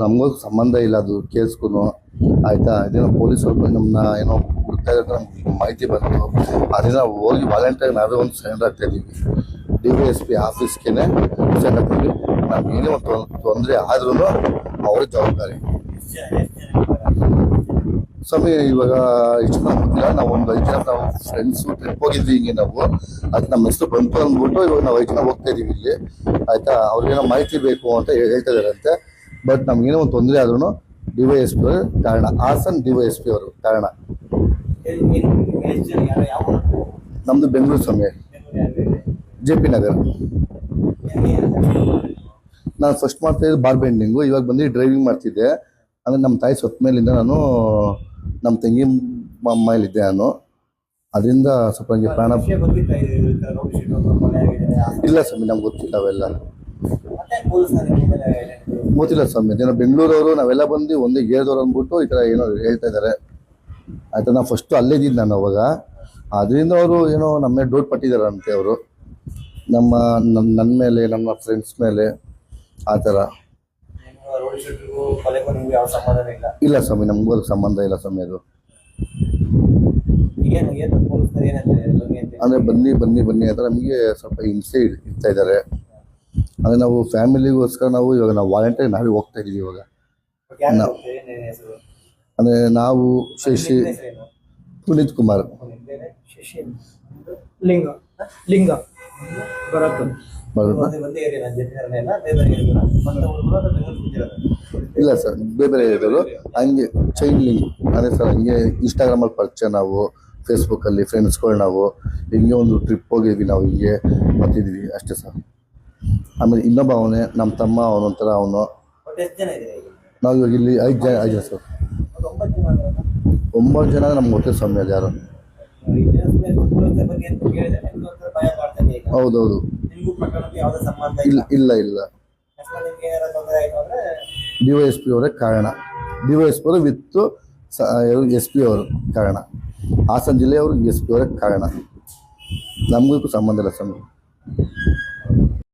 ನಮಗೂ ಸಂಬಂಧ ಇಲ್ಲ ಅದು ಕೇಸ್ಗೂ. ಆಯಿತಾ, ಇದೇನೋ ಪೊಲೀಸರು ಬಂದು ನಮ್ಮನ್ನ ಏನೋ ಹುಡ್ತಾ ಇರೋದು ನಮ್ಗೆ ಮಾಹಿತಿ ಬಂತು. ಅದನ್ನ ಹೋಗಿ ವಾಲಂಟಿಯರ್ ನಾವೇ ಒಂದು ಸರೆಂಡರ್ ಆಗ್ತಾ ಇದ್ದೀವಿ. DYSP ಆಫೀಸ್ಗೆ ಸರೆಂಡರ್ ಆಗ್ತೀವಿ. ನಮ್ಗೇನೇ ಒಂದು ತೊಂದರೆ ಆದ್ರೂ ಅವರೇ ಜವಾಬ್ದಾರಿ. ಸ್ವಾಮಿ, ಇವಾಗ ಇಷ್ಟು ನಮ್ಗೆ ಗೊತ್ತಿಲ್ಲ. ನಾವು ಒಂದು 5 ಜನ ನಾವು ಫ್ರೆಂಡ್ಸು ಟ್ರಿಪ್ ಹೋಗಿದ್ವಿ ಹಿಂಗೆ ನಾವು. ಅದು ನಮ್ಮ ಹೆಸರು ಬಂತು ಅಂದ್ಬಿಟ್ಟು ಇವಾಗ ನಾವು 5 ಜನ ಹೋಗ್ತಾ ಇದೀವಿ ಇಲ್ಲಿ. ಆಯಿತಾ, ಅವ್ರಿಗೇನೋ ಮಾಹಿತಿ ಬೇಕು ಅಂತ ಹೇಳ್ತಾ ಇದಾರಂತೆ. ಬಟ್ ನಮ್ಗೇನೋ ಒಂದು ತೊಂದರೆ ಆದ್ರೂ DYSP ಅವರು ಕಾರಣ. ಹಾಸನ್ DYSP ಅವರು ಕಾರಣ. ನಮ್ಮದು ಬೆಂಗಳೂರು ಸ್ವಾಮಿ, JP ನಗರ್. ನಾನು ಫಸ್ಟ್ ಮಾಡ್ತಾಯಿದ್ದು ಬಾರ್ ಬೆಂಡಿಂಗು, ಇವಾಗ ಬಂದು ಡ್ರೈವಿಂಗ್ ಮಾಡ್ತಿದ್ದೆ. ಅಂದರೆ ನಮ್ಮ ತಾಯಿ ಸತ್ತ ಮೇಲಿಂದ ನಾನು ನಮ್ಮ ತಂಗಿ ಮೇಲಿದ್ದೆ ನಾನು. ಅದರಿಂದ ಸ್ವಲ್ಪ ನನಗೆ ಪ್ರಾಣ ಇಲ್ಲ ಸ್ವಾಮಿ, ನಮ್ಗೆ ಗೊತ್ತಿಲ್ಲ ಅವೆಲ್ಲ. ಗೊತ್ತಿಲ್ಲ ಸ್ವಾಮಿ. ಅದೇನೋ ಬೆಂಗಳೂರವರು ನಾವೆಲ್ಲ ಬಂದು ಒಂದೇ ಗೇರ್ದವ್ರು ಅಂದ್ಬಿಟ್ಟು ಈ ಥರ ಏನೋ ಹೇಳ್ತಾ ಇದ್ದಾರೆ. ಆಯಿತಾ, ನಾವು ಫಸ್ಟು ಅಲ್ಲೇ ಇದ್ದಿದ್ದು ನಾನು ಅವಾಗ. ಅದರಿಂದ ಅವರು ಏನೋ ನಮ್ಮ ಮೇಲೆ ಡೌಟ್ ಪಟ್ಟಿದ್ದಾರಂತೆ ಅವರು, ನನ್ನ ಮೇಲೆ, ನಮ್ಮ ಫ್ರೆಂಡ್ಸ್ ಮೇಲೆ. ಆ ಥರ ಇಲ್ಲ ಸ್ವಾಮಿ, ನಮಗೂ ಅದಕ್ಕೆ ಸಂಬಂಧ ಇಲ್ಲ ಸ್ವಾಮಿ. ಅದು ಅಂದರೆ ಬನ್ನಿ ಅಂತ ನಮಗೆ ಸ್ವಲ್ಪ ಹಿಂಸೆ ಇಡ್ತಾ ಇದ್ದಾರೆ. ಅಂದರೆ ನಾವು ಫ್ಯಾಮಿಲಿಗೋಸ್ಕರ ಇವಾಗ ನಾವು ವಾಲಂಟಿಯರ್ ನಾವೇ ಹೋಗ್ತಾ ಇದ್ದೀವಿ ಇವಾಗ. ಅಂದರೆ ನಾವು ಶಶಿ ಪುನೀತ್ ಕುಮಾರ್ ಲಿಂಗ ಇಲ್ಲ ಸರ್, ಬೇರೆ ಇರೋದು ಹಂಗೆ ಚೈನ್ ಲಿಂಕ್. ಅದೇ ಸರ್, ಹಂಗೆ ಇನ್ಸ್ಟಾಗ್ರಾಮಲ್ಲಿ ಪರಿಚಯ, ನಾವು ಫೇಸ್ಬುಕ್ಕಲ್ಲಿ ಫ್ರೆಂಡ್ಸ್ಗಳು, ನಾವು ಹಿಂಗೆ ಒಂದು ಟ್ರಿಪ್ ಹೋಗಿದ್ವಿ, ನಾವು ಹಿಂಗೆ ಬರ್ತಿದ್ವಿ ಅಷ್ಟೇ ಸರ್. ಆಮೇಲೆ ಇನ್ನೊಬ್ಬ ಅವನೇ ನಮ್ಮ ತಮ್ಮ, ಅವನೊಂಥರ ಅವನು. ನಾವು ಇವಾಗ ಇಲ್ಲಿ 5 ಜನ ಸರ್. 9 ಜನ ನಮ್ಗೆ ಗೊತ್ತಿಲ್ಲ ಸ್ವಾಮಿ. ಅದು ಯಾರು? ಹೌದೌದು. ಇಲ್ಲ DYSP ಅವರೇ ಕಾರಣ. DYSP ಅವರು ವಿತ್ SP ಅವರು ಕಾರಣ. ಹಾಸನ ಜಿಲ್ಲೆಯವರು SP ಅವರೇ ಕಾರಣ. ನಮಗೂ ಸಂಬಂಧ ಇಲ್ಲ ಸ್ವಾಮಿ.